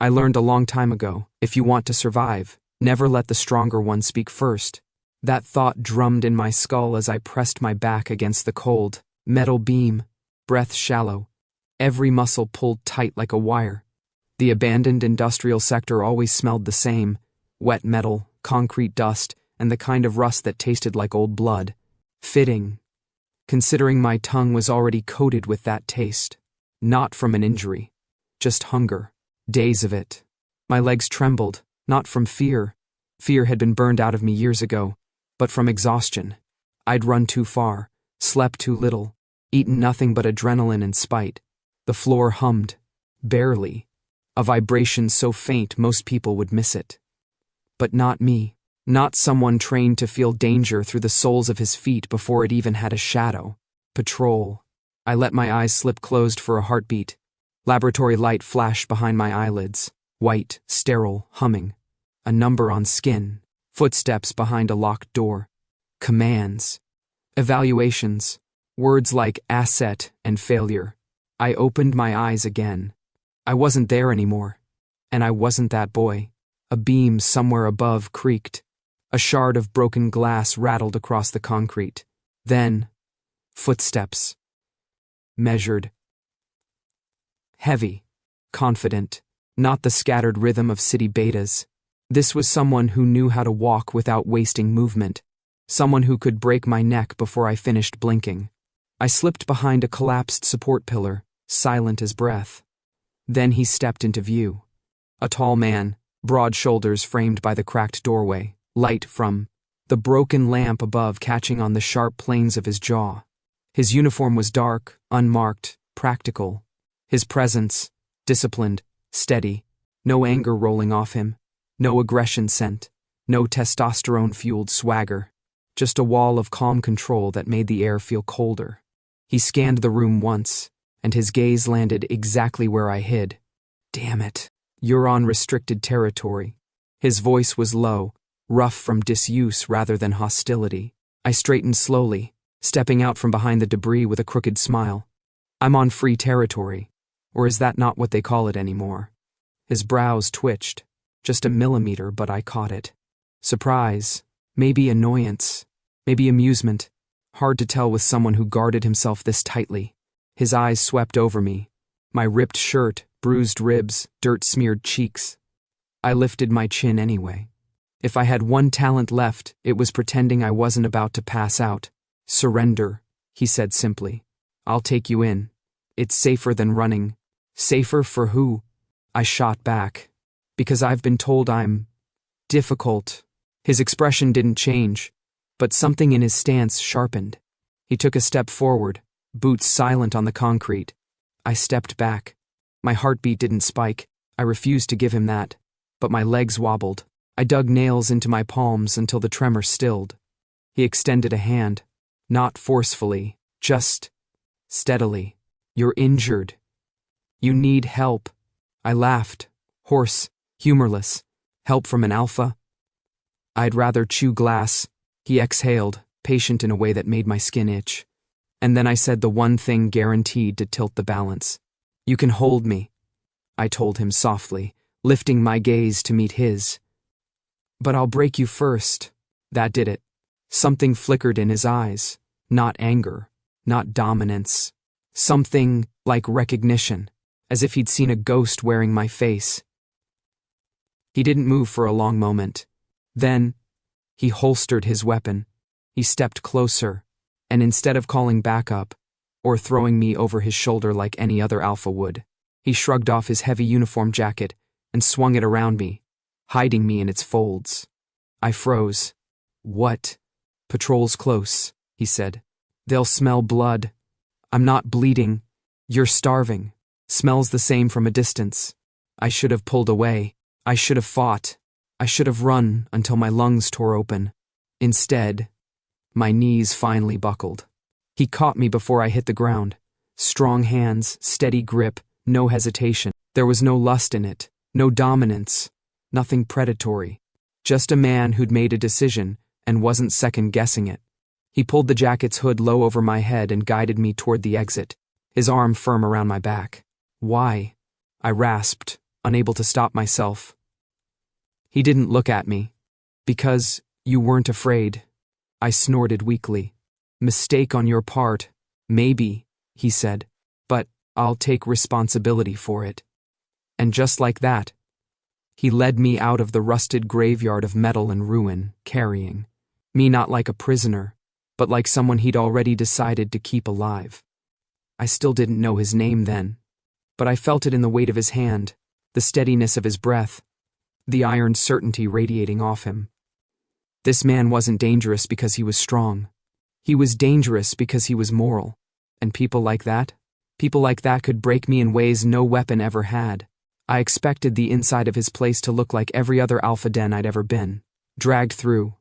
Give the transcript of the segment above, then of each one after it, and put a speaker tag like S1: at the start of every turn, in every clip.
S1: I learned a long time ago, if you want to survive, never let the stronger one speak first. That thought drummed in my skull as I pressed my back against the cold, metal beam, breath shallow, every muscle pulled tight like a wire. The abandoned industrial sector always smelled the same: wet metal, concrete dust, and the kind of rust that tasted like old blood. Fitting, considering my tongue was already coated with that taste. Not from an injury, just hunger. Days of it. My legs trembled, not from fear. Fear had been burned out of me years ago, but from exhaustion. I'd run too far, slept too little, eaten nothing but adrenaline and spite. The floor hummed, barely, a vibration so faint most people would miss it. But not me, not someone trained to feel danger through the soles of his feet before it even had a shadow. Patrol. I let my eyes slip closed for a heartbeat. Laboratory light flashed behind my eyelids, white, sterile, humming. A number on skin, footsteps behind a locked door. Commands. Evaluations. Words like asset and failure. I opened my eyes again. I wasn't there anymore. And I wasn't that boy. A beam somewhere above creaked. A shard of broken glass rattled across the concrete. Then, footsteps. Measured. Heavy. Confident. Not the scattered rhythm of city betas. This was someone who knew how to walk without wasting movement. Someone who could break my neck before I finished blinking. I slipped behind a collapsed support pillar, silent as breath. Then he stepped into view. A tall man, broad shoulders framed by the cracked doorway, light from the broken lamp above catching on the sharp planes of his jaw. His uniform was dark, unmarked, practical. His presence, disciplined, steady, no anger rolling off him, no aggression scent, no testosterone-fueled swagger, just a wall of calm control that made the air feel colder. He scanned the room once, and his gaze landed exactly where I hid. Damn it, you're on restricted territory. His voice was low, rough from disuse rather than hostility. I straightened slowly, stepping out from behind the debris with a crooked smile. I'm on free territory. Or is that not what they call it anymore? His brows twitched, just a millimeter, but I caught it. Surprise, maybe annoyance, maybe amusement. Hard to tell with someone who guarded himself this tightly. His eyes swept over me. My ripped shirt, bruised ribs, dirt-smeared cheeks. I lifted my chin anyway. If I had one talent left, it was pretending I wasn't about to pass out. Surrender, he said simply. I'll take you in. It's safer than running. Safer for who? I shot back. Because I've been told I'm difficult. His expression didn't change, but something in his stance sharpened. He took a step forward, boots silent on the concrete. I stepped back. My heartbeat didn't spike. I refused to give him that. But my legs wobbled. I dug nails into my palms until the tremor stilled. He extended a hand, not forcefully, just steadily. You're injured. You need help. I laughed, hoarse, humorless. Help from an alpha? I'd rather chew glass. He exhaled, patient in a way that made my skin itch. And then I said the one thing guaranteed to tilt the balance. You can hold me, I told him softly, lifting my gaze to meet his. But I'll break you first. That did it. Something flickered in his eyes. Not anger, not dominance. Something like recognition, as if he'd seen a ghost wearing my face. He didn't move for a long moment. Then, he holstered his weapon. He stepped closer, and instead of calling backup, or throwing me over his shoulder like any other alpha would, he shrugged off his heavy uniform jacket and swung it around me, hiding me in its folds. I froze. What? Patrol's close, he said. They'll smell blood. I'm not bleeding. You're starving. Smells the same from a distance. I should have pulled away. I should have fought. I should have run until my lungs tore open. Instead, my knees finally buckled. He caught me before I hit the ground. Strong hands, steady grip, no hesitation. There was no lust in it, no dominance, nothing predatory. Just a man who'd made a decision and wasn't second-guessing it. He pulled the jacket's hood low over my head and guided me toward the exit, his arm firm around my back. Why? I rasped, unable to stop myself. He didn't look at me. Because you weren't afraid. I snorted weakly. Mistake on your part. Maybe, he said, but I'll take responsibility for it. And just like that, he led me out of the rusted graveyard of metal and ruin, carrying me not like a prisoner, but like someone he'd already decided to keep alive. I still didn't know his name then, but I felt it in the weight of his hand, the steadiness of his breath, the iron certainty radiating off him. This man wasn't dangerous because he was strong. He was dangerous because he was moral. And people like that could break me in ways no weapon ever had. I expected the inside of his place to look like every other alpha den I'd ever been. Dragged through.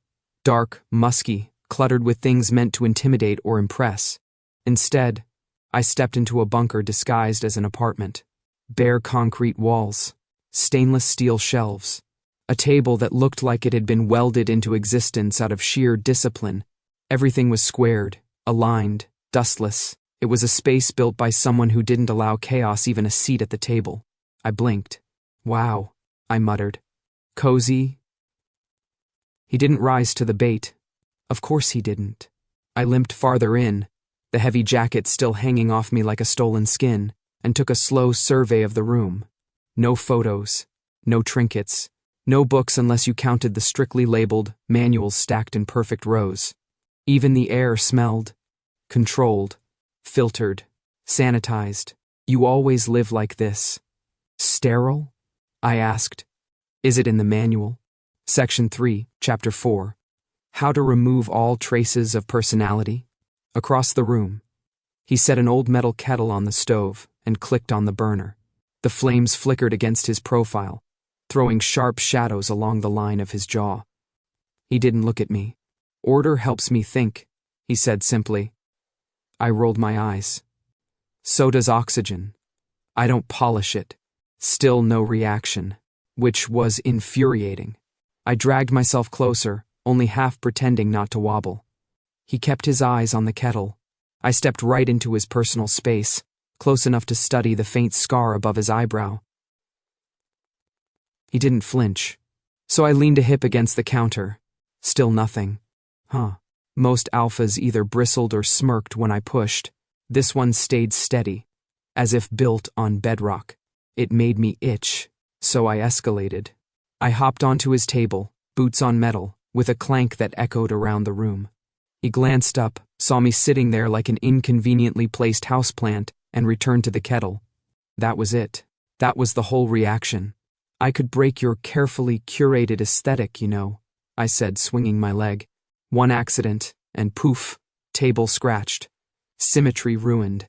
S1: Dark, musky, cluttered with things meant to intimidate or impress. Instead, I stepped into a bunker disguised as an apartment. Bare concrete walls. Stainless steel shelves. A table that looked like it had been welded into existence out of sheer discipline. Everything was squared, aligned, dustless. It was a space built by someone who didn't allow chaos even a seat at the table. I blinked. Wow, I muttered. Cozy? He didn't rise to the bait. Of course he didn't. I limped farther in, the heavy jacket still hanging off me like a stolen skin, and took a slow survey of the room. No photos, no trinkets, no books unless you counted the strictly labeled manuals stacked in perfect rows. Even the air smelled controlled, filtered, sanitized. You always live like this. Sterile? I asked. Is it in the manual? Section 3, Chapter 4. How to remove all traces of personality? Across the room, he set an old metal kettle on the stove and clicked on the burner. The flames flickered against his profile, throwing sharp shadows along the line of his jaw. He didn't look at me. Order helps me think, he said simply. I rolled my eyes. So does oxygen. I don't polish it. Still no reaction, which was infuriating. I dragged myself closer, only half pretending not to wobble. He kept his eyes on the kettle. I stepped right into his personal space, close enough to study the faint scar above his eyebrow. He didn't flinch, so I leaned a hip against the counter. Still nothing. Most alphas either bristled or smirked when I pushed. This one stayed steady, as if built on bedrock. It made me itch, so I escalated. I hopped onto his table, boots on metal, with a clank that echoed around the room. He glanced up, saw me sitting there like an inconveniently placed houseplant, and returned to the kettle. That was it. That was the whole reaction. I could break your carefully curated aesthetic, you know, I said, swinging my leg. One accident, and poof, table scratched. Symmetry ruined.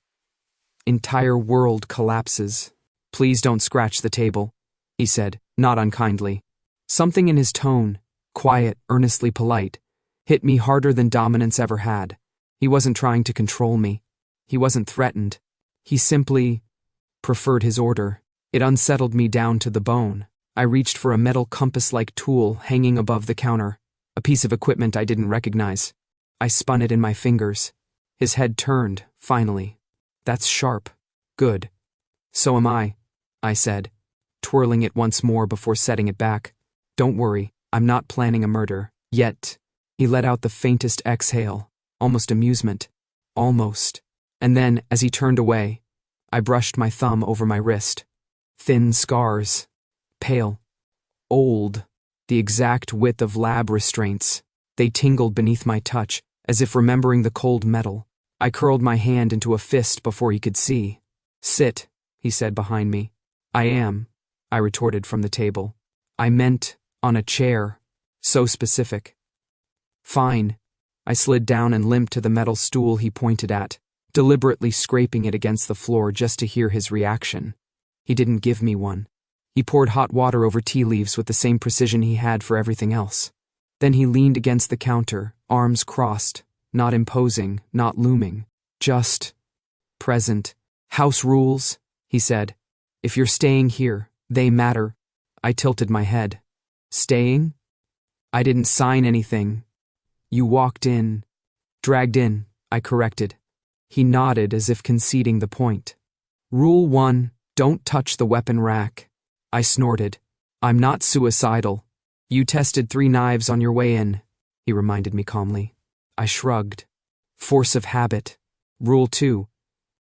S1: Entire world collapses. Please don't scratch the table, he said, not unkindly. Something in his tone, quiet, earnestly polite, hit me harder than dominance ever had. He wasn't trying to control me. He wasn't threatened. He simply preferred his order. It unsettled me down to the bone. I reached for a metal compass-like tool hanging above the counter, a piece of equipment I didn't recognize. I spun it in my fingers. His head turned, finally. That's sharp. Good. So am I said, twirling it once more before setting it back. Don't worry, I'm not planning a murder, yet. He let out the faintest exhale, almost amusement. Almost. And then, as he turned away, I brushed my thumb over my wrist. Thin scars. Pale. Old. The exact width of lab restraints. They tingled beneath my touch, as if remembering the cold metal. I curled my hand into a fist before he could see. Sit, he said behind me. I am, I retorted from the table. I meant, on a chair. So specific. Fine. I slid down and limped to the metal stool he pointed at, deliberately scraping it against the floor just to hear his reaction. He didn't give me one. He poured hot water over tea leaves with the same precision he had for everything else. Then he leaned against the counter, arms crossed, not imposing, not looming, just present. House rules, he said. If you're staying here, they matter. I tilted my head. Staying? I didn't sign anything. You walked in. Dragged in, I corrected. He nodded as if conceding the point. Rule 1, don't touch the weapon rack. I snorted. I'm not suicidal. You tested 3 knives on your way in, he reminded me calmly. I shrugged. Force of habit. Rule 2.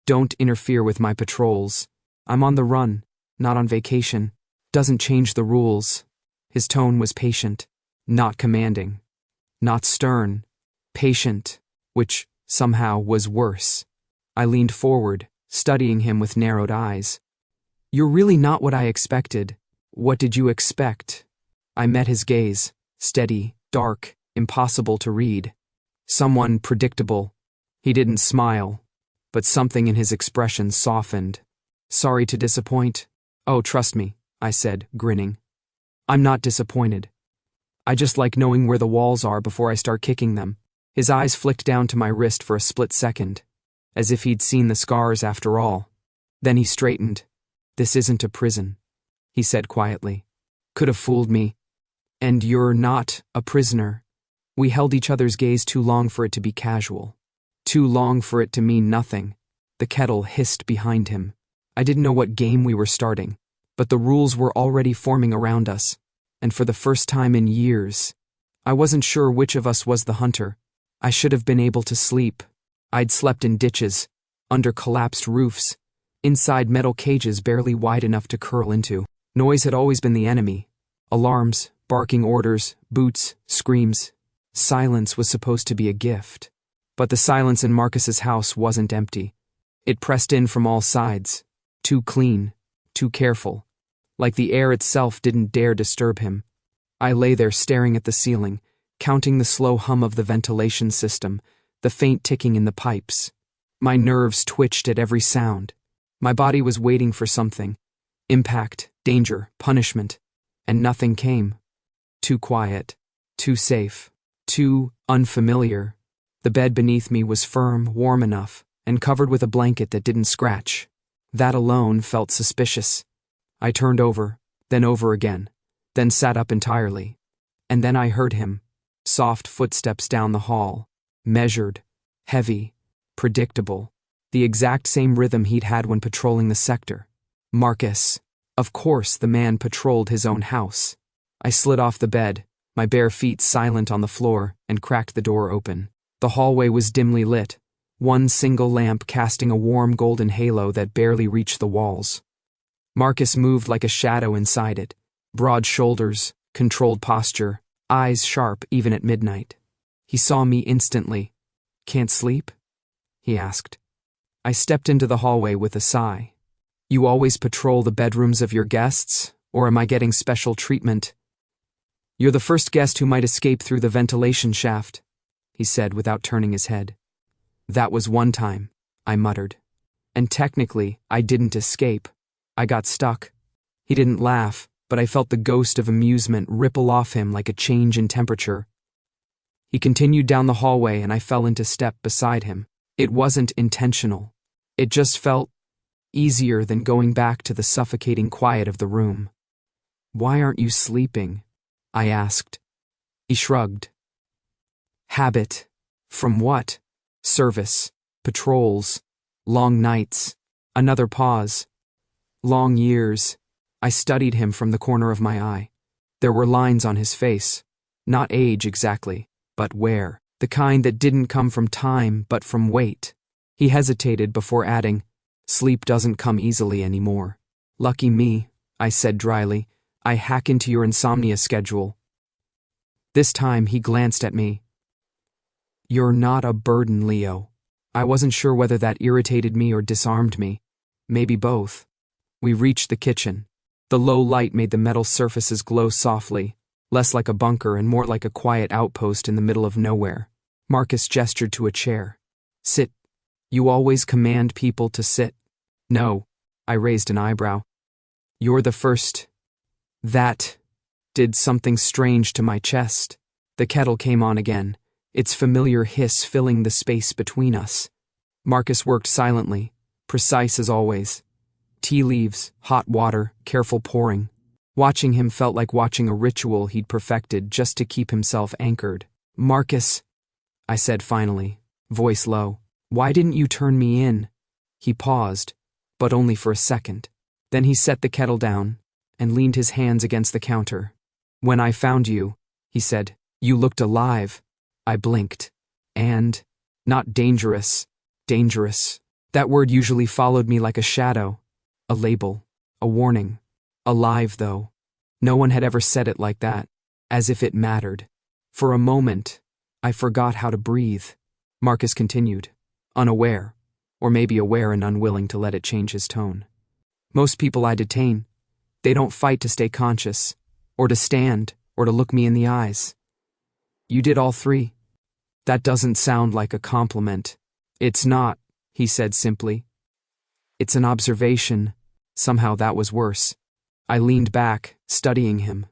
S1: Don't interfere with my patrols. I'm on the run, not on vacation. Doesn't change the rules. His tone was patient, not commanding, not stern. Patient, which somehow was worse. I leaned forward, studying him with narrowed eyes. You're really not what I expected. What did you expect? I met his gaze, steady, dark, impossible to read. Someone predictable. He didn't smile, but something in his expression softened. Sorry to disappoint. Oh, trust me, I said, grinning. I'm not disappointed. I just like knowing where the walls are before I start kicking them. His eyes flicked down to my wrist for a split second, as if he'd seen the scars after all. Then he straightened. This isn't a prison, he said quietly. Could have fooled me. And you're not a prisoner. We held each other's gaze too long for it to be casual. Too long for it to mean nothing. The kettle hissed behind him. I didn't know what game we were starting, but the rules were already forming around us, and for the first time in years, I wasn't sure which of us was the hunter. I should have been able to sleep. I'd slept in ditches, under collapsed roofs, inside metal cages barely wide enough to curl into. Noise had always been the enemy. Alarms, barking orders, boots, screams. Silence was supposed to be a gift. But the silence in Marcus's house wasn't empty. It pressed in from all sides. Too clean, too careful. Like the air itself didn't dare disturb him. I lay there staring at the ceiling, counting the slow hum of the ventilation system, the faint ticking in the pipes. My nerves twitched at every sound. My body was waiting for something. Impact, danger, punishment. And nothing came. Too quiet, too safe, too unfamiliar. The bed beneath me was firm, warm enough, and covered with a blanket that didn't scratch. That alone felt suspicious. I turned over, then over again, then sat up entirely. And then I heard him. Soft footsteps down the hall. Measured, heavy, predictable. The exact same rhythm he'd had when patrolling the sector. Marcus. Of course the man patrolled his own house. I slid off the bed, my bare feet silent on the floor, and cracked the door open. The hallway was dimly lit, one single lamp casting a warm golden halo that barely reached the walls. Marcus moved like a shadow inside it. Broad shoulders, controlled posture, eyes sharp even at midnight. He saw me instantly. Can't sleep? He asked. I stepped into the hallway with a sigh. You always patrol the bedrooms of your guests, or am I getting special treatment? You're the first guest who might escape through the ventilation shaft, he said without turning his head. That was one time, I muttered. And technically, I didn't escape. I got stuck. He didn't laugh, but I felt the ghost of amusement ripple off him like a change in temperature. He continued down the hallway and I fell into step beside him. It wasn't intentional. It just felt easier than going back to the suffocating quiet of the room. Why aren't you sleeping? I asked. He shrugged. Habit. From what? Service. Patrols. Long nights. Another pause. Long years. I studied him from the corner of my eye. There were lines on his face. Not age exactly, but wear. The kind that didn't come from time, but from weight. He hesitated before adding, Sleep doesn't come easily anymore. Lucky me, I said dryly. I hack into your insomnia schedule. This time he glanced at me. You're not a burden, Leo. I wasn't sure whether that irritated me or disarmed me. Maybe both. We reached the kitchen. The low light made the metal surfaces glow softly, less like a bunker and more like a quiet outpost in the middle of nowhere. Marcus gestured to a chair. Sit. You always command people to sit. No. I raised an eyebrow. You're the first. That did something strange to my chest. The kettle came on again, its familiar hiss filling the space between us. Marcus worked silently, precise as always. Tea leaves, hot water, careful pouring. Watching him felt like watching a ritual he'd perfected just to keep himself anchored. Marcus, I said finally, voice low, why didn't you turn me in? He paused, but only for a second. Then he set the kettle down, and leaned his hands against the counter. "When I found you," he said, "you looked alive." I blinked. "And? Not dangerous. Dangerous." That word usually followed me like a shadow, a label, a warning. Alive, though. No one had ever said it like that, as if it mattered. For a moment, I forgot how to breathe. Marcus continued, unaware, or maybe aware and unwilling to let it change his tone. "Most people I detain, they don't fight to stay conscious, or to stand, or to look me in the eyes. You did all three." "That doesn't sound like a compliment." "It's not," he said simply. "It's an observation." Somehow that was worse. I leaned back, studying him.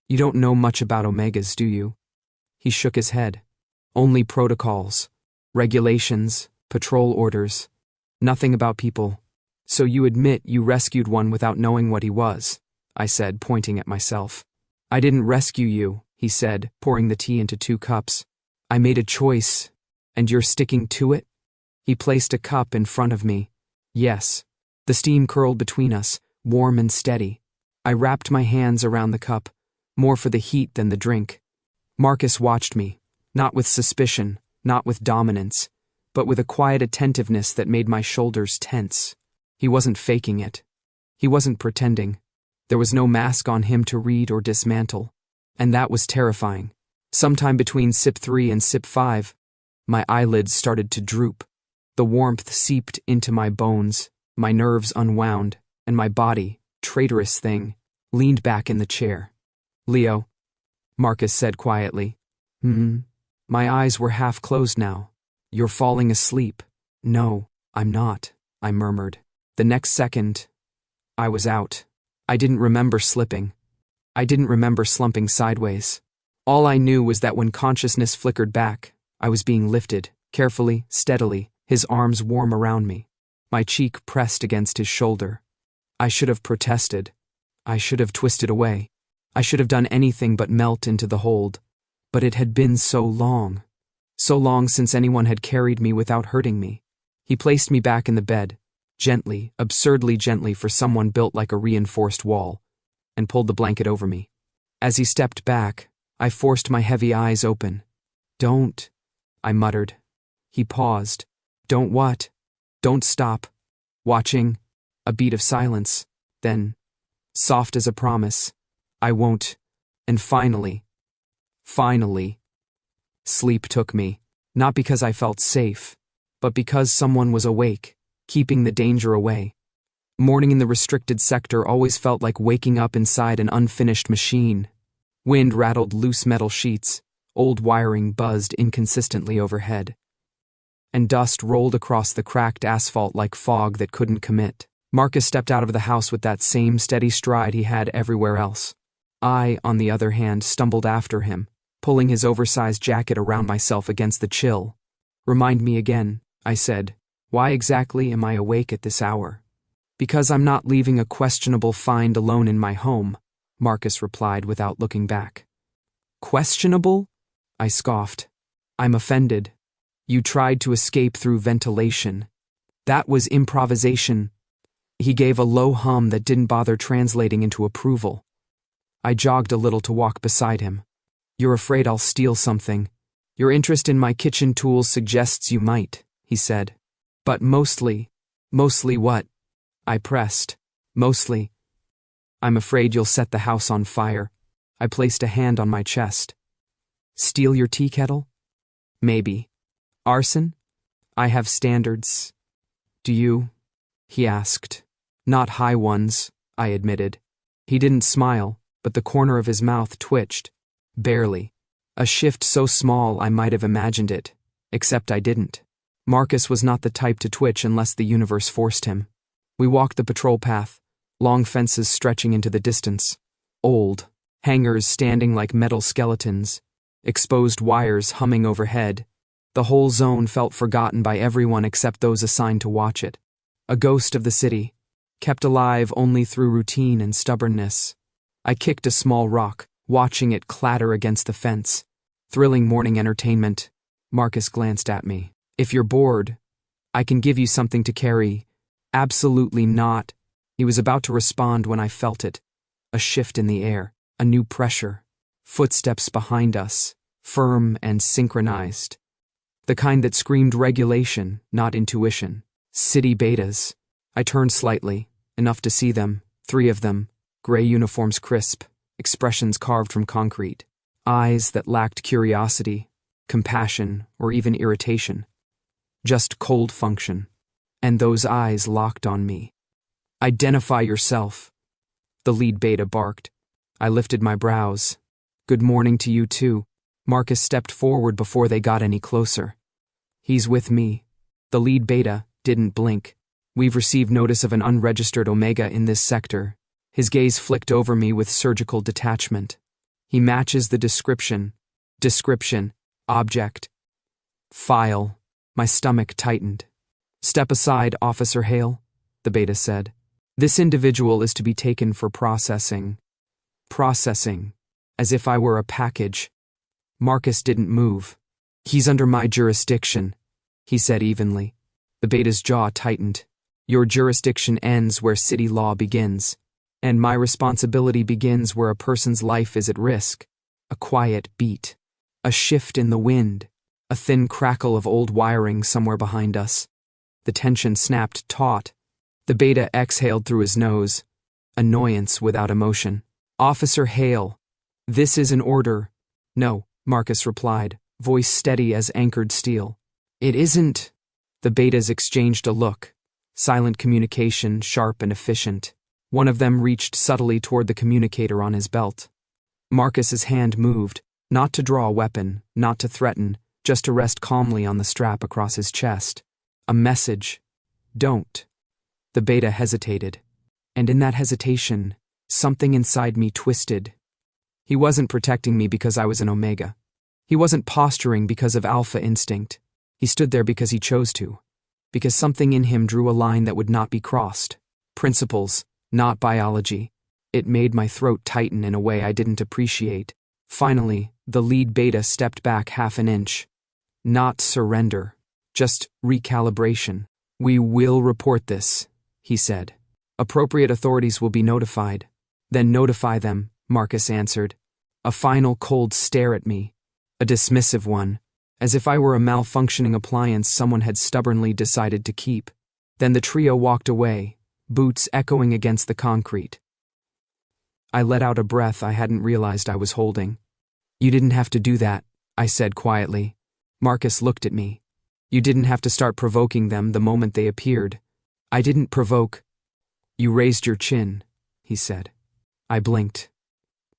S1: "You don't know much about Omegas, do you?" He shook his head. "Only protocols, regulations, patrol orders. Nothing about people. So you admit you rescued one without knowing what he was," I said, pointing at myself. "I didn't rescue you," he said, pouring the tea into 2 cups. "I made a choice, and you're sticking to it?" He placed a cup in front of me. "Yes." The steam curled between us, warm and steady. I wrapped my hands around the cup, more for the heat than the drink. Marcus watched me, not with suspicion, not with dominance, but with a quiet attentiveness that made my shoulders tense. He wasn't faking it. He wasn't pretending. There was no mask on him to read or dismantle. And that was terrifying. Sometime between sip 3 and sip 5, my eyelids started to droop. The warmth seeped into my bones, my nerves unwound, and my body, traitorous thing, leaned back in the chair. "Leo," Marcus said quietly. My eyes were half closed now. "You're falling asleep." "No, I'm not," I murmured. The next second, I was out. I didn't remember slipping. I didn't remember slumping sideways. All I knew was that when consciousness flickered back, I was being lifted, carefully, steadily, his arms warm around me, my cheek pressed against his shoulder. I should have protested. I should have twisted away. I should have done anything but melt into the hold. But it had been so long since anyone had carried me without hurting me. He placed me back in the bed, gently, absurdly gently for someone built like a reinforced wall, and pulled the blanket over me. As he stepped back, I forced my heavy eyes open. "Don't," I muttered. He paused. "Don't what?" "Don't stop." Watching. A beat of silence. Then, soft as a promise, "I won't." And finally, sleep took me, not because I felt safe, but because someone was awake, keeping the danger away. Morning in the restricted sector always felt like waking up inside an unfinished machine. Wind rattled loose metal sheets, old wiring buzzed inconsistently overhead, and dust rolled across the cracked asphalt like fog that couldn't commit. Marcus stepped out of the house with that same steady stride he had everywhere else. I, on the other hand, stumbled after him, pulling his oversized jacket around myself against the chill. "Remind me again," I said. "Why exactly am I awake at this hour?" "Because I'm not leaving a questionable find alone in my home," Marcus replied without looking back. "Questionable?" I scoffed. "I'm offended. You tried to escape through ventilation. That was improvisation." He gave a low hum that didn't bother translating into approval. I jogged a little to walk beside him. "You're afraid I'll steal something. Your interest in my kitchen tools suggests you might," he said. "But mostly what?" I pressed. "Mostly. I'm afraid you'll set the house on fire." I placed a hand on my chest. "Steal your tea kettle?" "Maybe." "Arson?" "I have standards." "Do you?" he asked. "Not high ones," I admitted. He didn't smile, but the corner of his mouth twitched. Barely. A shift so small I might have imagined it, except I didn't. Marcus was not the type to twitch unless the universe forced him. We walked the patrol path, long fences stretching into the distance, old, hangars standing like metal skeletons, exposed wires humming overhead. The whole zone felt forgotten by everyone except those assigned to watch it. A ghost of the city, kept alive only through routine and stubbornness. I kicked a small rock, watching it clatter against the fence. "Thrilling morning entertainment." Marcus glanced at me. "If you're bored, I can give you something to carry." "Absolutely not." He was about to respond when I felt it. A shift in the air, a new pressure. Footsteps behind us, firm and synchronized. The kind that screamed regulation, not intuition. City betas. I turned slightly, enough to see them, 3 of them, gray uniforms crisp, expressions carved from concrete, eyes that lacked curiosity, compassion, or even irritation. Just cold function. And those eyes locked on me. Identify yourself. The lead beta barked. I lifted my brows. Good morning to you too. Marcus stepped forward before they got any closer. He's with me. The lead beta didn't blink. We've received notice of an unregistered Omega in this sector. His gaze flicked over me with surgical detachment. He matches the description. Description. Object. File. My stomach tightened. Step aside, Officer Hale, the beta said. This individual is to be taken for processing. Processing. As if I were a package. Marcus didn't move. He's under my jurisdiction, he said evenly. The beta's jaw tightened. Your jurisdiction ends where city law begins, and my responsibility begins where a person's life is at risk. A quiet beat. A shift in the wind. A thin crackle of old wiring somewhere behind us. The tension snapped taut. The beta exhaled through his nose. Annoyance without emotion. Officer Hale. This is an order. No, Marcus replied, voice steady as anchored steel. It isn't. The betas exchanged a look. Silent communication, sharp and efficient. One of them reached subtly toward the communicator on his belt. Marcus's hand moved, not to draw a weapon, not to threaten, just to rest calmly on the strap across his chest. A message. Don't. The beta hesitated. And in that hesitation, something inside me twisted. He wasn't protecting me because I was an Omega. He wasn't posturing because of alpha instinct. He stood there because he chose to. Because something in him drew a line that would not be crossed. Principles, not biology. It made my throat tighten in a way I didn't appreciate. Finally, the lead beta stepped back half an inch. Not surrender. Just recalibration. We will report this, he said. Appropriate authorities will be notified. Then notify them, Marcus answered. A final cold stare at me. A dismissive one. As if I were a malfunctioning appliance someone had stubbornly decided to keep. Then the trio walked away, boots echoing against the concrete. I let out a breath I hadn't realized I was holding. You didn't have to do that, I said quietly. Marcus looked at me. You didn't have to start provoking them the moment they appeared. I didn't provoke. You raised your chin, he said. I blinked.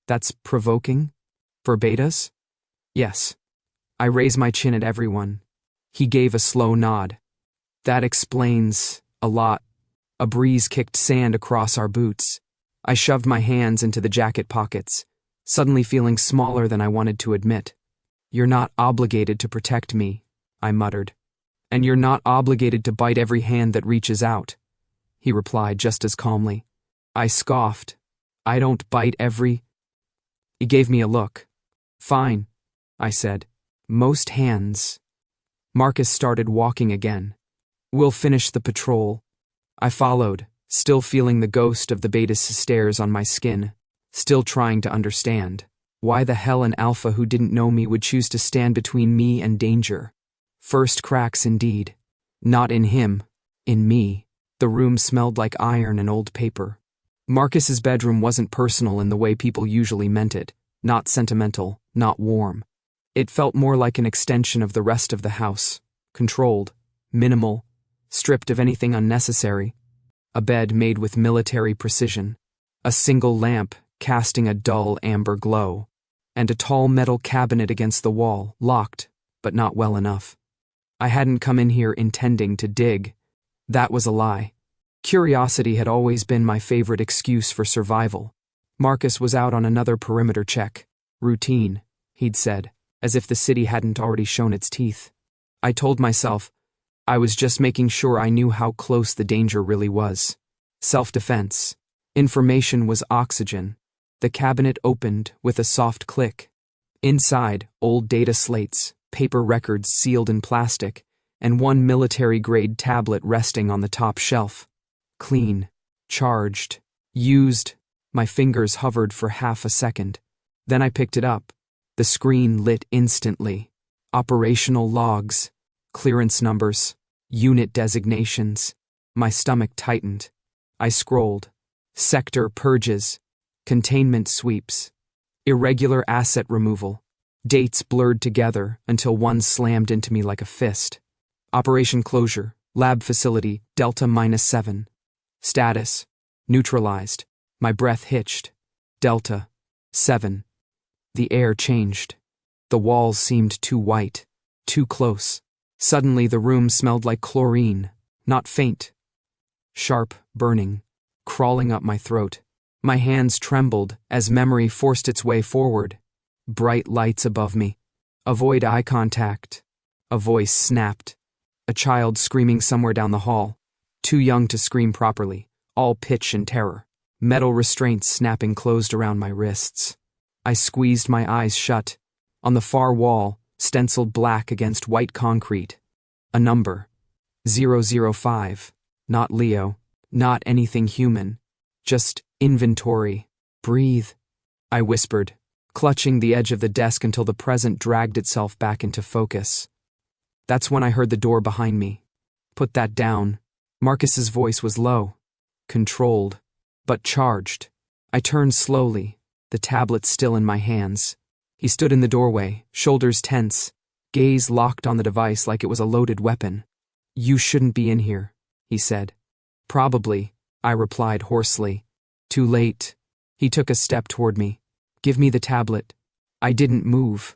S1: That's provoking? For betas? Yes. I raise my chin at everyone. He gave a slow nod. That explains a lot. A breeze kicked sand across our boots. I shoved my hands into the jacket pockets, suddenly feeling smaller than I wanted to admit. You're not obligated to protect me, I muttered. And you're not obligated to bite every hand that reaches out, he replied just as calmly. I scoffed. I don't bite every... He gave me a look. Fine, I said. Most hands. Marcus started walking again. We'll finish the patrol. I followed, still feeling the ghost of the beta's stares on my skin, still trying to understand why the hell an alpha who didn't know me would choose to stand between me and danger. First cracks indeed. Not in him, in me. The room smelled like iron and old paper. Marcus's bedroom wasn't personal in the way people usually meant it, not sentimental, not warm. It felt more like an extension of the rest of the house, controlled, minimal, stripped of anything unnecessary. A bed made with military precision, a single lamp casting a dull amber glow, and a tall metal cabinet against the wall, locked, but not well enough. I hadn't come in here intending to dig. That was a lie. Curiosity had always been my favorite excuse for survival. Marcus was out on another perimeter check. Routine, he'd said, as if the city hadn't already shown its teeth. I told myself, I was just making sure I knew how close the danger really was. Self-defense. Information was oxygen. The cabinet opened with a soft click. Inside, old data slates, paper records sealed in plastic, and one military-grade tablet resting on the top shelf. Clean, charged, used, My fingers hovered for half a second. Then I picked it up. The screen lit instantly. Operational logs, clearance numbers, unit designations. My stomach tightened. I scrolled. Sector purges, containment sweeps, irregular asset removal. Dates blurred together until one slammed into me like a fist. Operation closure, lab facility, Delta -7. Status, neutralized. My breath hitched. Delta 7. The air changed. The walls seemed too white, too close. Suddenly the room smelled like chlorine, not faint. Sharp, burning, crawling up my throat. My hands trembled as memory forced its way forward. Bright lights above me. Avoid eye contact. A voice snapped. A child screaming somewhere down the hall. Too young to scream properly, all pitch and terror. Metal restraints snapping closed around my wrists. I squeezed my eyes shut. On the far wall, stenciled black against white concrete. A number. 005. Not Leo. Not anything human. Just inventory. Breathe. I whispered, clutching the edge of the desk until the present dragged itself back into focus. That's when I heard the door behind me. Put that down. Marcus's voice was low, controlled, but charged. I turned slowly, the tablet still in my hands. He stood in the doorway, shoulders tense, gaze locked on the device like it was a loaded weapon. You shouldn't be in here, he said. Probably, I replied hoarsely. Too late. He took a step toward me. Give me the tablet. I didn't move.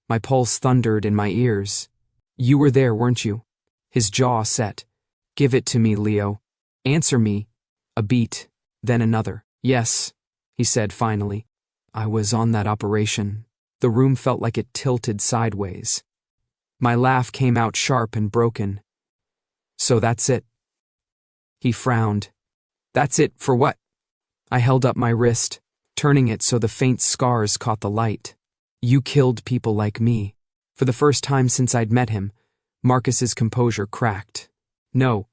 S1: My pulse thundered in my ears. You were there, weren't you? His jaw set. Give it to me, Leo. Answer me. A beat, then another. Yes, he said finally. I was on that operation. The room felt like it tilted sideways. My laugh came out sharp and broken. So that's it. He frowned. That's it for what? I held up my wrist, turning it so the faint scars caught the light. You killed people like me. For the first time since I'd met him, Marcus's composure cracked. No,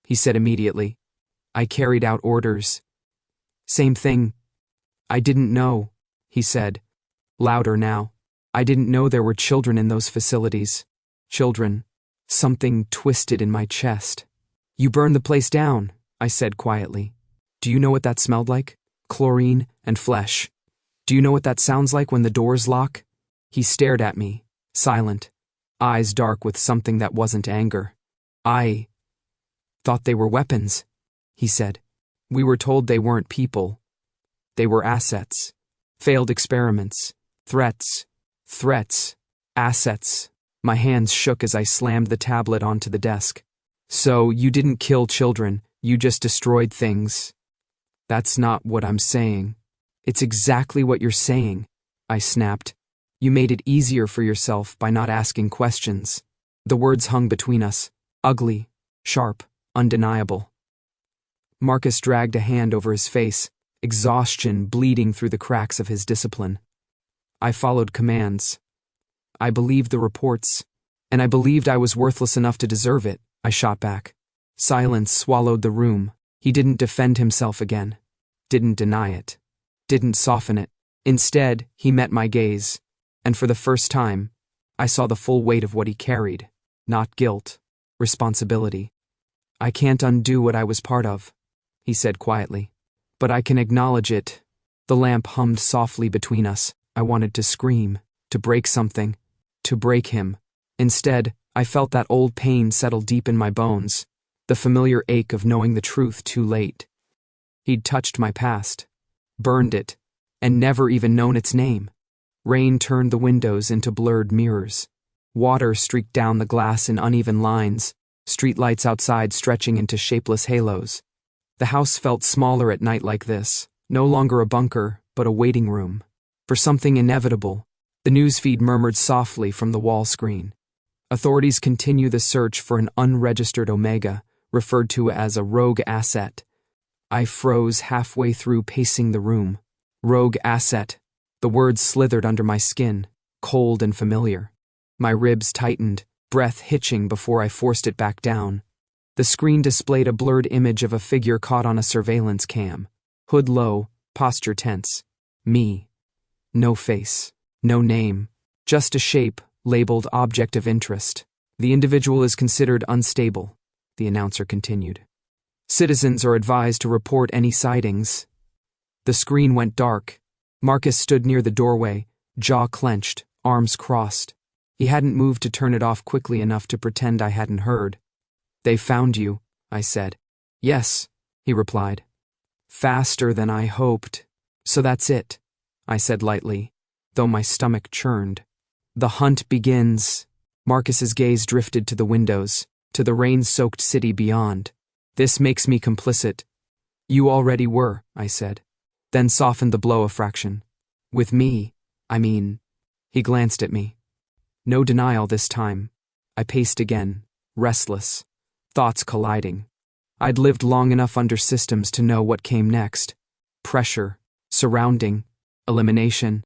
S1: he said immediately. I carried out orders. Same thing. I didn't know, he said, louder now. I didn't know there were children in those facilities. Children. Something twisted in my chest. You burned the place down, I said quietly. Do you know what that smelled like? Chlorine and flesh. Do you know what that sounds like when the doors lock? He stared at me, silent, eyes dark with something that wasn't anger. I thought they were weapons, he said. We were told they weren't people. They were assets. Failed experiments. Threats. Assets. My hands shook as I slammed the tablet onto the desk. So, you didn't kill children, you just destroyed things. That's not what I'm saying. It's exactly what you're saying, I snapped. You made it easier for yourself by not asking questions. The words hung between us, ugly, sharp, undeniable. Marcus dragged a hand over his face, exhaustion bleeding through the cracks of his discipline. I followed commands. I believed the reports, and I believed I was worthless enough to deserve it, I shot back. Silence swallowed the room. He didn't defend himself again. Didn't deny it. Didn't soften it. Instead, he met my gaze, and for the first time, I saw the full weight of what he carried. Not guilt. Responsibility. I can't undo what I was part of, he said quietly. But I can acknowledge it. The lamp hummed softly between us. I wanted to scream, to break something, to break him. Instead, I felt that old pain settle deep in my bones, the familiar ache of knowing the truth too late. He'd touched my past, burned it, and never even known its name. Rain turned the windows into blurred mirrors. Water streaked down the glass in uneven lines, streetlights outside stretching into shapeless halos. The house felt smaller at night like this, no longer a bunker, but a waiting room. For something inevitable, the newsfeed murmured softly from the wall screen. Authorities continue the search for an unregistered Omega, referred to as a rogue asset. I froze halfway through pacing the room. Rogue asset. The words slithered under my skin, cold and familiar. My ribs tightened, breath hitching before I forced it back down. The screen displayed a blurred image of a figure caught on a surveillance cam. Hood low, posture tense. Me. No face. No name. Just a shape, labeled object of interest. The individual is considered unstable, the announcer continued. Citizens are advised to report any sightings. The screen went dark. Marcus stood near the doorway, jaw clenched, arms crossed. He hadn't moved to turn it off quickly enough to pretend I hadn't heard. They found you, I said. Yes, he replied. Faster than I hoped. So that's it, I said lightly, though my stomach churned. The hunt begins. Marcus's gaze drifted to the windows, to the rain-soaked city beyond. This makes me complicit. You already were, I said, then softened the blow a fraction. With me, I mean. He glanced at me. No denial this time. I paced again, restless, thoughts colliding. I'd lived long enough under systems to know what came next. Pressure, surrounding, elimination.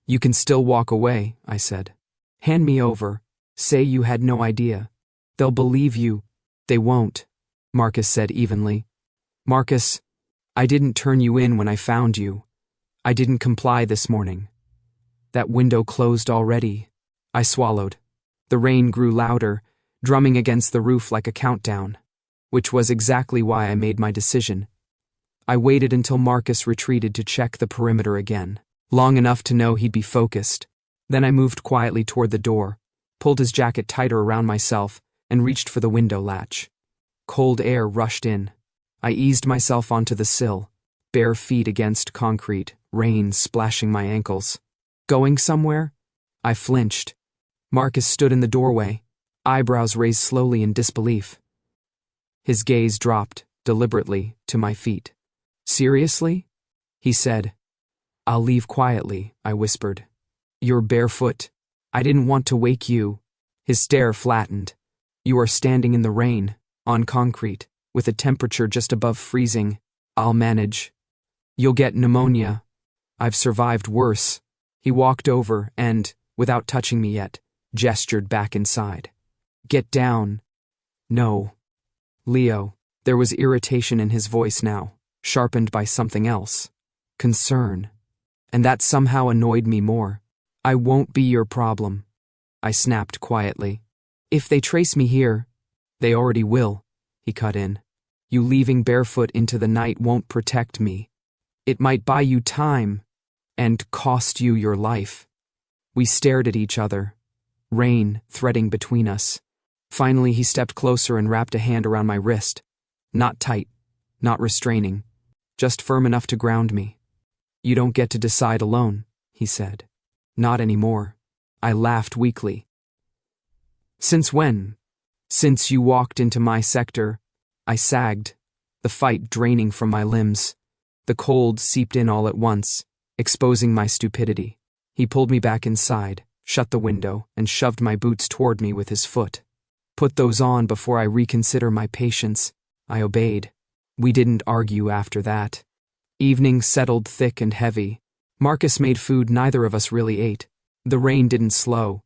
S1: You can still walk away, I said. Hand me over. Say you had no idea. They'll believe you. They won't, Marcus said evenly. Marcus, I didn't turn you in when I found you. I didn't comply this morning. That window closed already. I swallowed. The rain grew louder, drumming against the roof like a countdown, which was exactly why I made my decision. I waited until Marcus retreated to check the perimeter again, long enough to know he'd be focused. Then I moved quietly toward the door, pulled his jacket tighter around myself, and reached for the window latch. Cold air rushed in. I eased myself onto the sill, bare feet against concrete, rain splashing my ankles. Going somewhere? I flinched. Marcus stood in the doorway, eyebrows raised slowly in disbelief. His gaze dropped, deliberately, to my feet. Seriously? He said. I'll leave quietly, I whispered. You're barefoot. I didn't want to wake you. His stare flattened. You are standing in the rain, on concrete, with a temperature just above freezing. I'll manage. You'll get pneumonia. I've survived worse. He walked over and, without touching me yet, gestured back inside. Get down. No. Leo, there was irritation in his voice now, sharpened by something else. Concern. And that somehow annoyed me more. I won't be your problem, I snapped quietly. If they trace me here, they already will, he cut in. You leaving barefoot into the night won't protect me. It might buy you time, and cost you your life. We stared at each other, rain threading between us. Finally, he stepped closer and wrapped a hand around my wrist. Not tight, not restraining, just firm enough to ground me. You don't get to decide alone, he said. Not anymore. I laughed weakly. Since when? Since you walked into my sector, I sagged, the fight draining from my limbs. The cold seeped in all at once, exposing my stupidity. He pulled me back inside, shut the window, and shoved my boots toward me with his foot. Put those on before I reconsider my patience. I obeyed. We didn't argue after that. Evening settled thick and heavy. Marcus made food neither of us really ate. The rain didn't slow.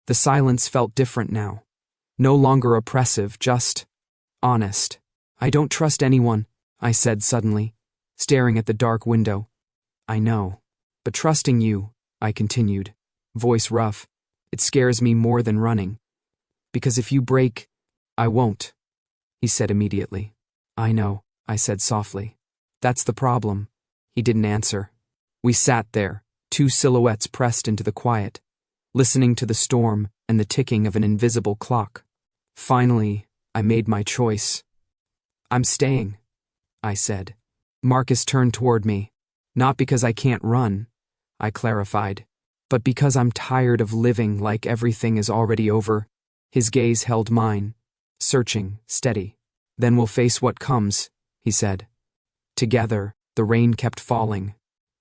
S1: The silence felt different now. No longer oppressive, just honest. I don't trust anyone, I said suddenly, staring at the dark window. I know. But trusting you, I continued, voice rough, it scares me more than running. Because if you break, I won't, he said immediately. I know, I said softly. That's the problem. He didn't answer. We sat there, two silhouettes pressed into the quiet, listening to the storm and the ticking of an invisible clock. Finally, I made my choice. I'm staying, I said. Marcus turned toward me. Not because I can't run, I clarified, but because I'm tired of living like everything is already over. His gaze held mine, searching, steady. Then we'll face what comes, he said. Together, the rain kept falling.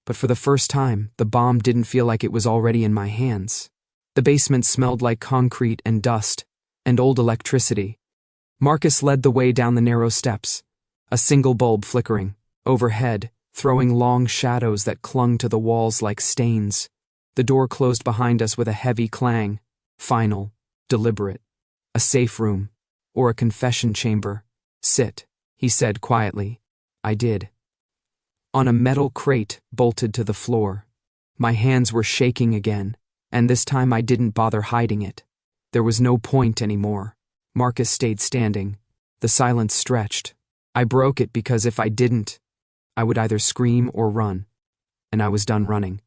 S1: But for the first time, the bomb didn't feel like it was already in my hands. The basement smelled like concrete and dust, and old electricity. Marcus led the way down the narrow steps, a single bulb flickering, overhead, throwing long shadows that clung to the walls like stains. The door closed behind us with a heavy clang, final, deliberate. A safe room, or a confession chamber. Sit, he said quietly. I did. on a metal crate bolted to the floor. My hands were shaking again, and this time I didn't bother hiding it. There was no point anymore. Marcus stayed standing. The silence stretched. I broke it because if I didn't, I would either scream or run. And I was done running.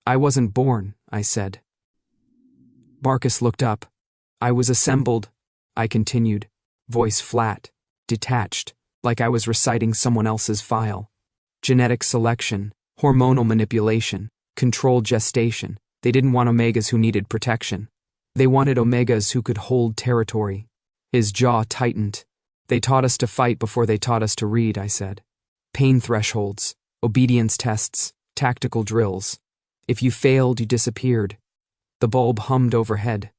S1: I wasn't born, I said. Marcus looked up. I was assembled, I continued, voice flat, detached, like I was reciting someone else's file. Genetic selection, hormonal manipulation, controlled gestation. They didn't want omegas who needed protection. They wanted omegas who could hold territory. His jaw tightened. They taught us to fight before they taught us to read, I said. Pain thresholds, obedience tests, tactical drills. If you failed, you disappeared. The bulb hummed overhead.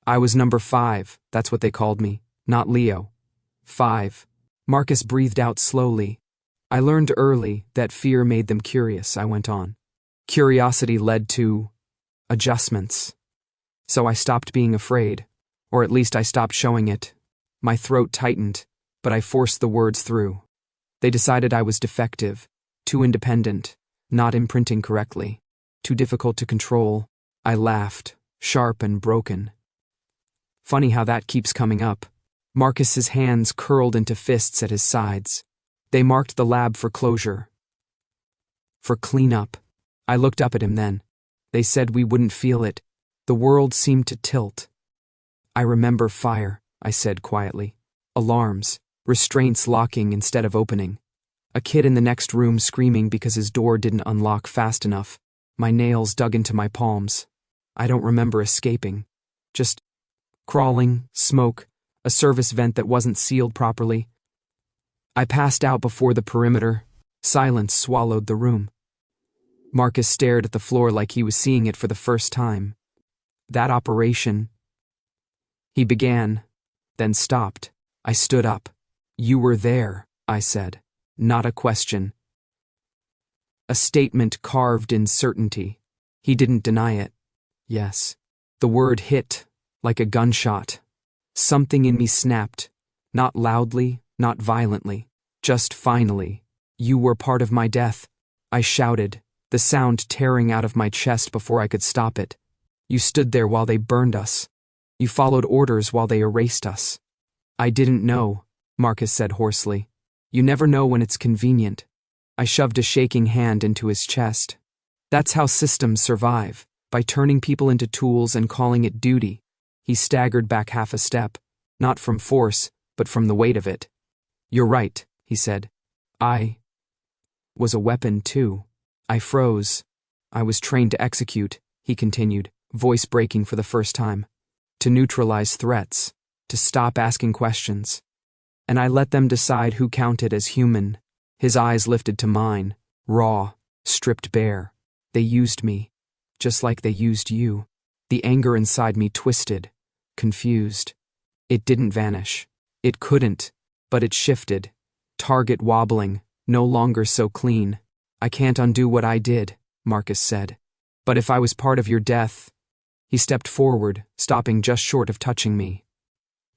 S1: I was number 5, that's what they called me, not Leo. 5. Marcus breathed out slowly. I learned early that fear made them curious, I went on. Curiosity led to adjustments. So I stopped being afraid, or at least I stopped showing it. My throat tightened, but I forced the words through. They decided I was defective, too independent, not imprinting correctly, too difficult to control. I laughed, sharp and broken. Funny how that keeps coming up. Marcus's hands curled into fists at his sides. They marked the lab for closure. For cleanup. I looked up at him then. They said we wouldn't feel it. The world seemed to tilt. I remember fire, I said quietly. Alarms, restraints locking instead of opening. A kid in the next room screaming because his door didn't unlock fast enough. My nails dug into my palms. I don't remember escaping. Just crawling, smoke, a service vent that wasn't sealed properly. I passed out before the perimeter. Silence swallowed the room. Marcus stared at the floor like he was seeing it for the first time. That operation. He began, then stopped. I stood up. You were there, I said. Not a question. A statement carved in certainty. He didn't deny it. Yes. The word hit, like a gunshot. Something in me snapped. Not loudly, not violently. Just finally. You were part of my death. I shouted, the sound tearing out of my chest before I could stop it. You stood there while they burned us. You followed orders while they erased us. I didn't know, Marcus said hoarsely. You never know when it's convenient. I shoved a shaking hand into his chest. That's how systems survive, by turning people into tools and calling it duty. He staggered back half a step, not from force, but from the weight of it. You're right, he said. I was a weapon too. I froze. I was trained to execute, he continued, voice breaking for the first time. To neutralize threats, to stop asking questions. And I let them decide who counted as human. His eyes lifted to mine, raw, stripped bare. They used me, just like they used you. The anger inside me twisted, confused. It didn't vanish. It couldn't, but it shifted. Target wobbling, no longer so clean. I can't undo what I did, Marcus said. But if I was part of your death. He stepped forward, stopping just short of touching me.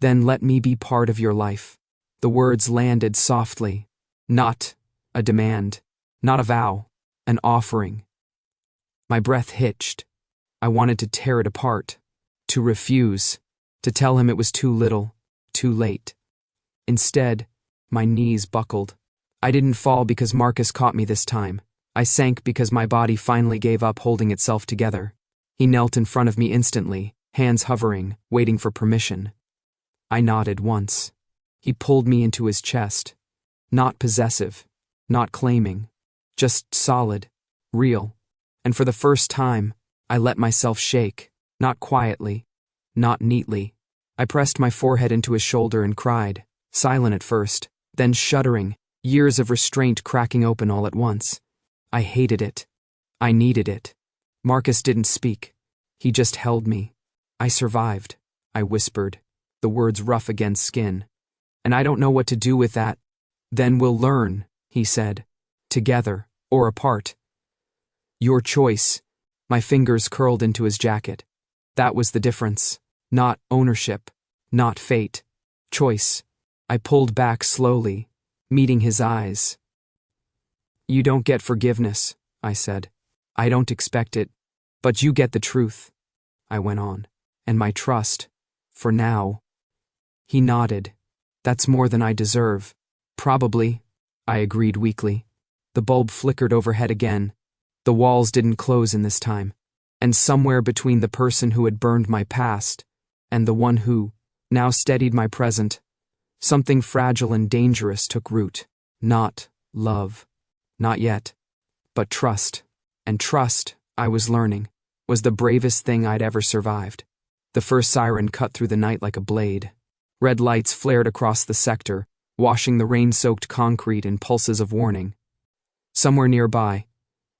S1: Then let me be part of your life. The words landed softly. Not a demand, not a vow, an offering. My breath hitched. I wanted to tear it apart, to refuse, to tell him it was too little, too late. Instead, my knees buckled. I didn't fall because Marcus caught me this time. I sank because my body finally gave up holding itself together. He knelt in front of me instantly, hands hovering, waiting for permission. I nodded once. He pulled me into his chest. Not possessive, not claiming, just solid, real. And for the first time, I let myself shake, not quietly, not neatly. I pressed my forehead into his shoulder and cried, silent at first, then shuddering, years of restraint cracking open all at once. I hated it. I needed it. Marcus didn't speak. He just held me. I survived, I whispered, the words rough against skin. And I don't know what to do with that. Then we'll learn, he said. Together, or apart. Your choice. My fingers curled into his jacket. That was the difference. Not ownership. Not fate. Choice. I pulled back slowly, meeting his eyes. You don't get forgiveness, I said. I don't expect it. But you get the truth, I went on. And my trust. For now. He nodded. That's more than I deserve. Probably, I agreed weakly. The bulb flickered overhead again. The walls didn't close in this time. And somewhere between the person who had burned my past and the one who now steadied my present, something fragile and dangerous took root. Not love. Not yet. But trust. And trust, I was learning, was the bravest thing I'd ever survived. The first siren cut through the night like a blade. Red lights flared across the sector, washing the rain-soaked concrete in pulses of warning. Somewhere nearby,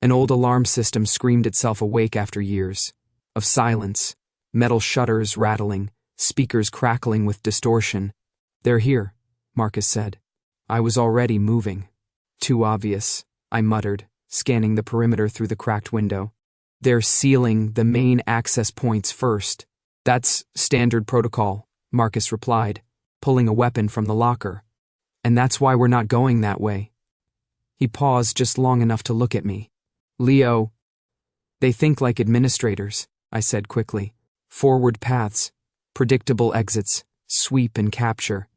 S1: an old alarm system screamed itself awake after years of silence, metal shutters rattling, speakers crackling with distortion. They're here, Marcus said. I was already moving. Too obvious, I muttered, scanning the perimeter through the cracked window. They're sealing the main access points first. That's standard protocol, Marcus replied, pulling a weapon from the locker. And that's why we're not going that way. He paused just long enough to look at me. Leo. They think like administrators, I said quickly. Forward paths, predictable exits, sweep and capture.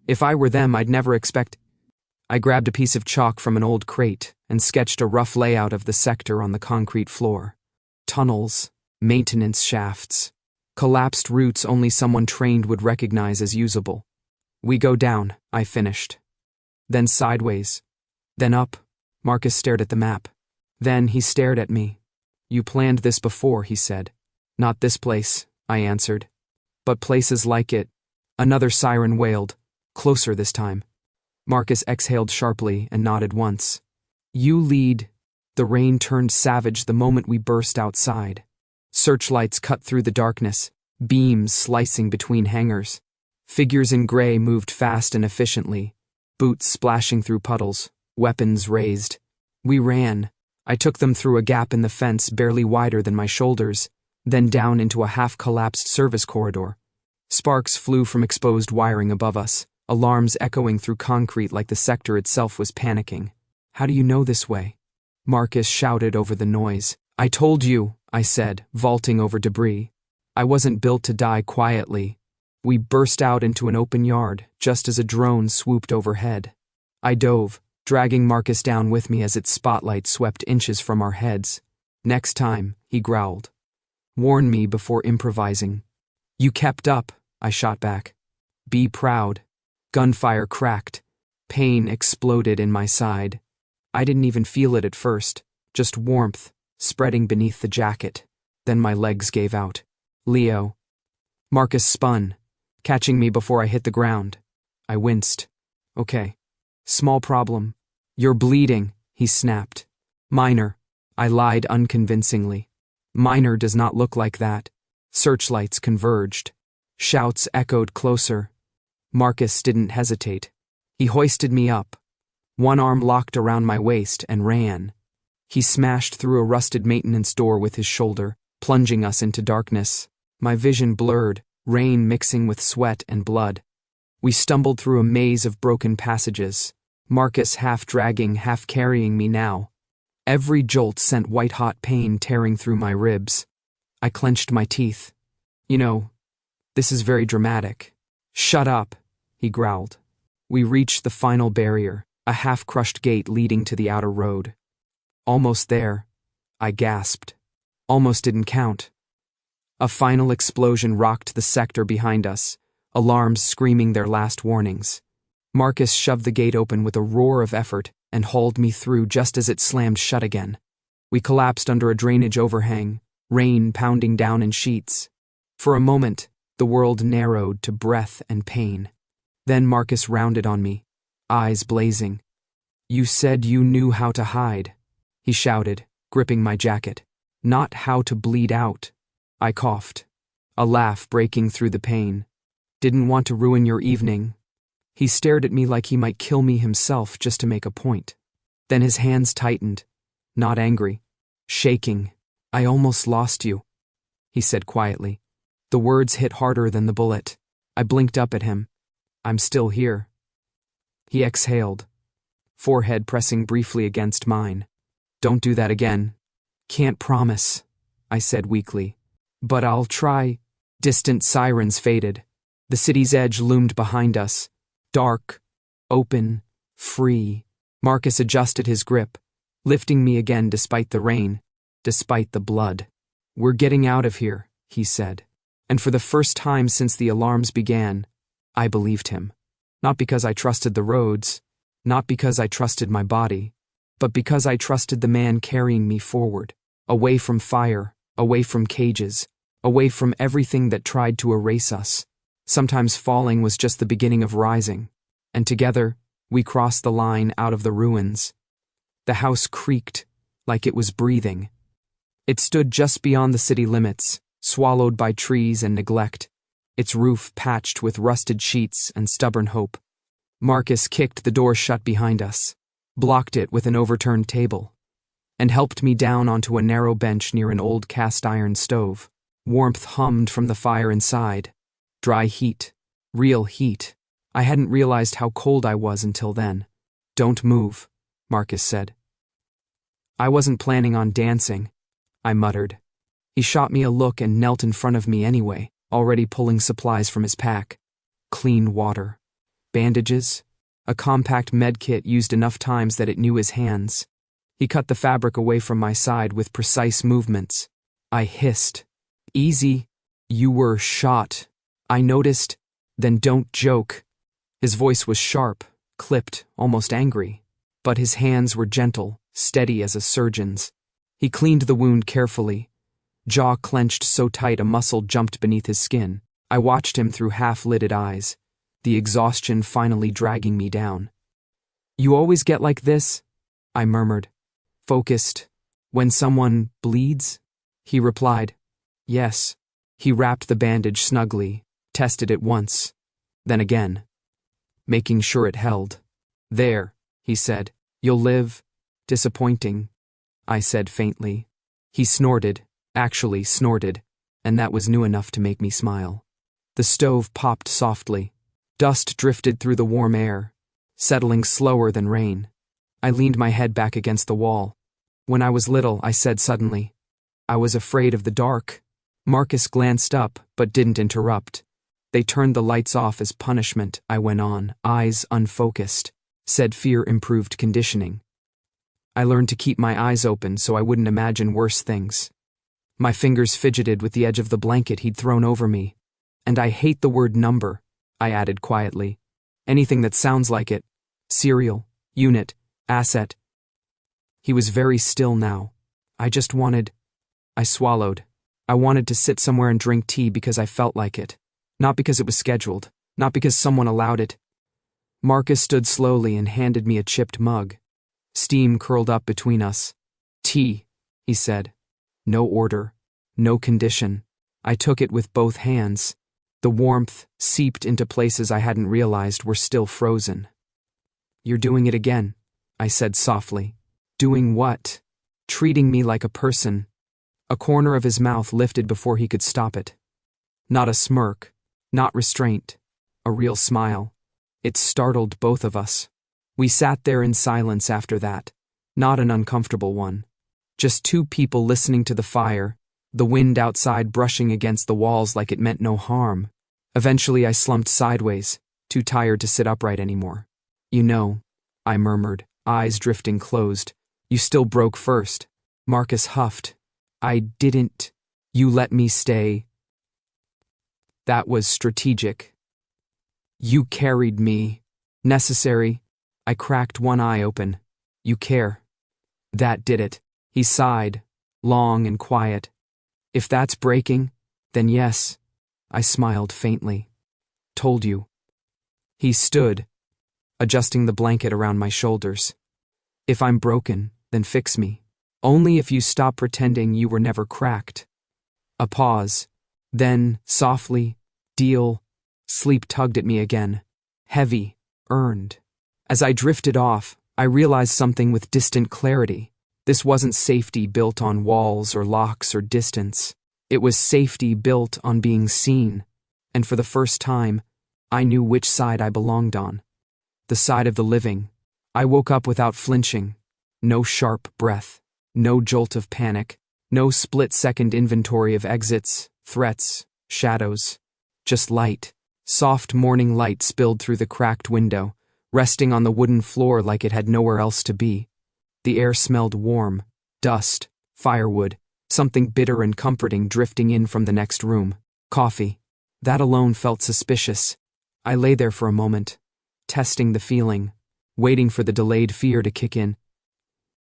S1: If I were them, I'd never expect. I grabbed a piece of chalk from an old crate and sketched a rough layout of the sector on the concrete floor. Tunnels, maintenance shafts, collapsed routes only someone trained would recognize as usable. We go down, I finished. Then sideways. Then up. Marcus stared at the map. Then he stared at me. You planned this before, he said. Not this place, I answered. But places like it. Another siren wailed, closer this time. Marcus exhaled sharply and nodded once. You lead. The rain turned savage the moment we burst outside. Searchlights cut through the darkness, beams slicing between hangars. Figures in gray moved fast and efficiently, boots splashing through puddles, weapons raised. We ran. I took them through a gap in the fence barely wider than my shoulders, then down into a half-collapsed service corridor. Sparks flew from exposed wiring above us, alarms echoing through concrete like the sector itself was panicking. How do you know this way? Marcus shouted over the noise. I told you, I said, vaulting over debris. I wasn't built to die quietly. We burst out into an open yard, just as a drone swooped overhead. I dove, dragging Marcus down with me as its spotlight swept inches from our heads. Next time, he growled. Warn me before improvising. You kept up, I shot back. Be proud. Gunfire cracked. Pain exploded in my side. I didn't even feel it at first, just warmth, spreading beneath the jacket. Then my legs gave out. Leo. Marcus spun, catching me before I hit the ground. I winced. Okay. Small problem. You're bleeding, he snapped. Minor. I lied unconvincingly. Minor does not look like that. Searchlights converged. Shouts echoed closer. Marcus didn't hesitate. He hoisted me up. One arm locked around my waist and ran. He smashed through a rusted maintenance door with his shoulder, plunging us into darkness. My vision blurred, rain mixing with sweat and blood. We stumbled through a maze of broken passages, Marcus half dragging, half carrying me now. Every jolt sent white-hot pain tearing through my ribs. I clenched my teeth. You know, this is very dramatic. Shut up, he growled. We reached the final barrier, a half-crushed gate leading to the outer road. Almost there, I gasped. Almost didn't count. A final explosion rocked the sector behind us, alarms screaming their last warnings. Marcus shoved the gate open with a roar of effort and hauled me through just as it slammed shut again. We collapsed under a drainage overhang, rain pounding down in sheets. For a moment, the world narrowed to breath and pain. Then Marcus rounded on me, eyes blazing. You said you knew how to hide, he shouted, gripping my jacket. Not how to bleed out. I coughed, a laugh breaking through the pain. Didn't want to ruin your evening. He stared at me like he might kill me himself just to make a point. Then his hands tightened, not angry, shaking. I almost lost you, he said quietly. The words hit harder than the bullet. I blinked up at him. I'm still here. He exhaled. forehead pressing briefly against mine. "Don't do that again." "Can't promise," I said weakly. "But I'll try." Distant sirens faded. The city's edge loomed behind us. Dark, open, free. Marcus adjusted his grip, lifting me again despite the rain, despite the blood. "We're getting out of here," he said. And for the first time since the alarms began, I believed him. Not because I trusted the roads, not because I trusted my body, but because I trusted the man carrying me forward, away from fire, away from cages, away from everything that tried to erase us. Sometimes falling was just the beginning of rising, and together we crossed the line out of the ruins. The house creaked, like it was breathing. It stood just beyond the city limits, swallowed by trees and neglect, its roof patched with rusted sheets and stubborn hope. Marcus kicked the door shut behind us, blocked it with an overturned table, and helped me down onto a narrow bench near an old cast-iron stove. Warmth hummed from the fire inside. Dry heat. Real heat. I hadn't realized how cold I was until then. "Don't move," Marcus said. "I wasn't planning on dancing," I muttered. He shot me a look and knelt in front of me anyway, already pulling supplies from his pack. Clean water. Bandages. A compact med kit used enough times that it knew his hands. He cut the fabric away from my side with precise movements. I hissed. "Easy. You were shot." I noticed. "Then don't joke." His voice was sharp, clipped, almost angry, but his hands were gentle, steady as a surgeon's. He cleaned the wound carefully, jaw clenched so tight a muscle jumped beneath his skin. I watched him through half-lidded eyes, the exhaustion finally dragging me down. "You always get like this?" I murmured. "Focused. When someone bleeds?" He replied. "Yes." He wrapped the bandage snugly, tested it once, then again, making sure it held. "There," he said. "You'll live." "Disappointing," I said faintly. He snorted, actually snorted, and that was new enough to make me smile. The stove popped softly. Dust drifted through the warm air, settling slower than rain. I leaned my head back against the wall. "When I was little," I said suddenly, "I was afraid of the dark." Marcus glanced up, but didn't interrupt. "They turned the lights off as punishment," I went on, eyes unfocused. "Said fear improved conditioning. I learned to keep my eyes open so I wouldn't imagine worse things." My fingers fidgeted with the edge of the blanket he'd thrown over me. "And I hate the word number," I added quietly. "Anything that sounds like it. Serial, unit, asset." He was very still now. I swallowed. I wanted to sit somewhere and drink tea because I felt like it. Not because it was scheduled. Not because someone allowed it. Marcus stood slowly and handed me a chipped mug. Steam curled up between us. "Tea," he said. No order. No condition. I took it with both hands. The warmth seeped into places I hadn't realized were still frozen. "You're doing it again," I said softly. "Doing what?" "Treating me like a person." A corner of his mouth lifted before he could stop it. Not a smirk, not restraint, a real smile. It startled both of us. We sat there in silence after that, not an uncomfortable one. Just two people listening to the fire, the wind outside brushing against the walls like it meant no harm. Eventually I slumped sideways, too tired to sit upright anymore. "You know," I murmured, eyes drifting closed, "you still broke first." Marcus huffed. "I didn't. You let me stay." "That was strategic." "You carried me." "Necessary." I cracked one eye open. "You care." "That did it." He sighed, long and quiet. "If that's breaking, then yes." I smiled faintly. "Told you." He stood, adjusting the blanket around my shoulders. "If I'm broken, then fix me. Only if you stop pretending you were never cracked." A pause. Then, softly, "Deal." Sleep tugged at me again. Heavy, earned. As I drifted off, I realized something with distant clarity. This wasn't safety built on walls or locks or distance. It was safety built on being seen. And for the first time, I knew which side I belonged on. The side of the living. I woke up without flinching. No sharp breath. No jolt of panic. No split-second inventory of exits, threats, shadows. Just light. Soft morning light spilled through the cracked window, resting on the wooden floor like it had nowhere else to be. The air smelled warm. Dust. Firewood. Something bitter and comforting drifting in from the next room. Coffee. That alone felt suspicious. I lay there for a moment, testing the feeling, waiting for the delayed fear to kick in.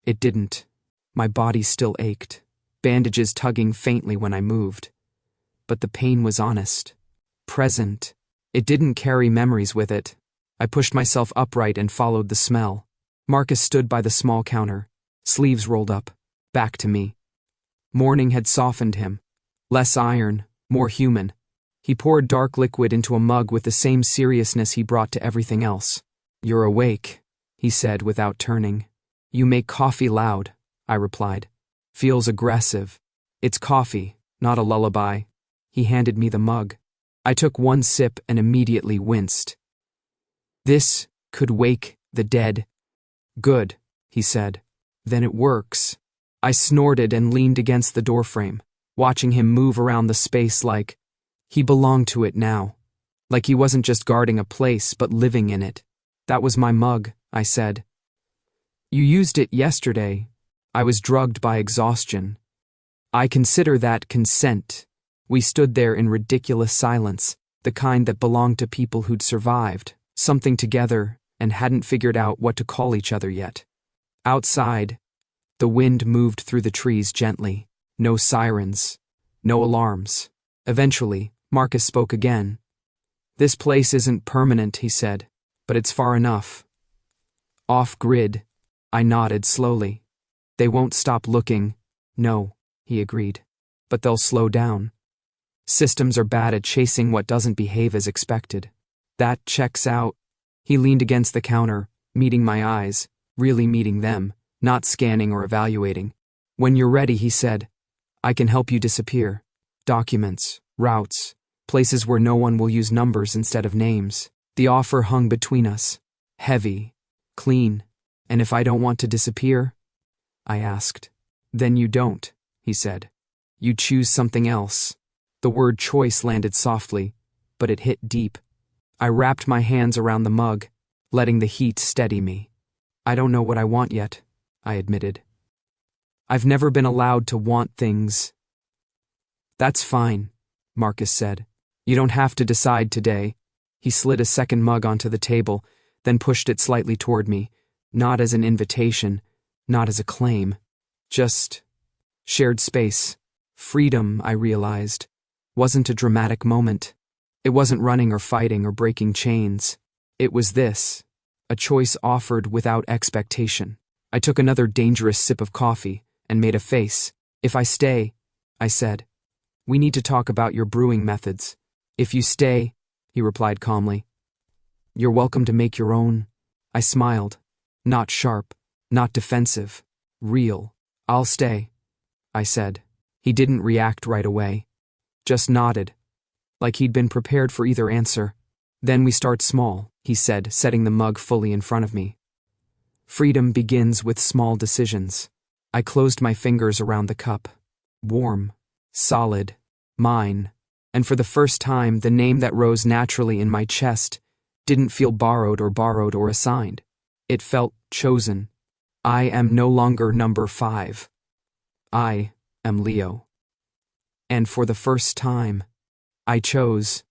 S1: It didn't. My body still ached, bandages tugging faintly when I moved. But the pain was honest, present. It didn't carry memories with it. I pushed myself upright and followed the smell. Marcus stood by the small counter, sleeves rolled up, back to me. Morning had softened him. Less iron, more human. He poured dark liquid into a mug with the same seriousness he brought to everything else. "You're awake," he said without turning. "You make coffee loud," I replied. "Feels aggressive. It's coffee, not a lullaby." He handed me the mug. I took one sip and immediately winced. "This could wake the dead." "Good," he said. "Then it works." I snorted and leaned against the doorframe, watching him move around the space like he belonged to it now. Like he wasn't just guarding a place, but living in it. "That was my mug," I said. "You used it yesterday. I was drugged by exhaustion." "I consider that consent." We stood there in ridiculous silence, the kind that belonged to people who'd survived, something together, and hadn't figured out what to call each other yet. Outside, the wind moved through the trees gently. No sirens, no alarms. Eventually, Marcus spoke again. "This place isn't permanent," he said, "but it's far enough." "Off-grid," I nodded slowly. "They won't stop looking." "No," he agreed, "but they'll slow down. Systems are bad at chasing what doesn't behave as expected." "That checks out." He leaned against the counter, meeting my eyes, really meeting them, not scanning or evaluating. "When you're ready," he said, "I can help you disappear. Documents, routes, places where no one will use numbers instead of names." The offer hung between us, heavy, clean. "And if I don't want to disappear?" I asked. "Then you don't," he said. "You choose something else." The word choice landed softly, but it hit deep. I wrapped my hands around the mug, letting the heat steady me. "I don't know what I want yet," I admitted. "I've never been allowed to want things." "That's fine," Marcus said. "You don't have to decide today." He slid a second mug onto the table, then pushed it slightly toward me, not as an invitation, not as a claim. Just shared space. Freedom, I realized, wasn't a dramatic moment. It wasn't running or fighting or breaking chains. It was this, a choice offered without expectation. I took another dangerous sip of coffee and made a face. "If I stay," I said, "we need to talk about your brewing methods." "If you stay," he replied calmly, "you're welcome to make your own." I smiled. Not sharp, not defensive, real. "I'll stay," I said. He didn't react right away, just nodded, like he'd been prepared for either answer. "Then we start small," he said, setting the mug fully in front of me. "Freedom begins with small decisions." I closed my fingers around the cup. Warm, solid, mine. And for the first time, the name that rose naturally in my chest didn't feel borrowed or assigned. It felt chosen. I am no longer number 5. I am Leo. And for the first time, I chose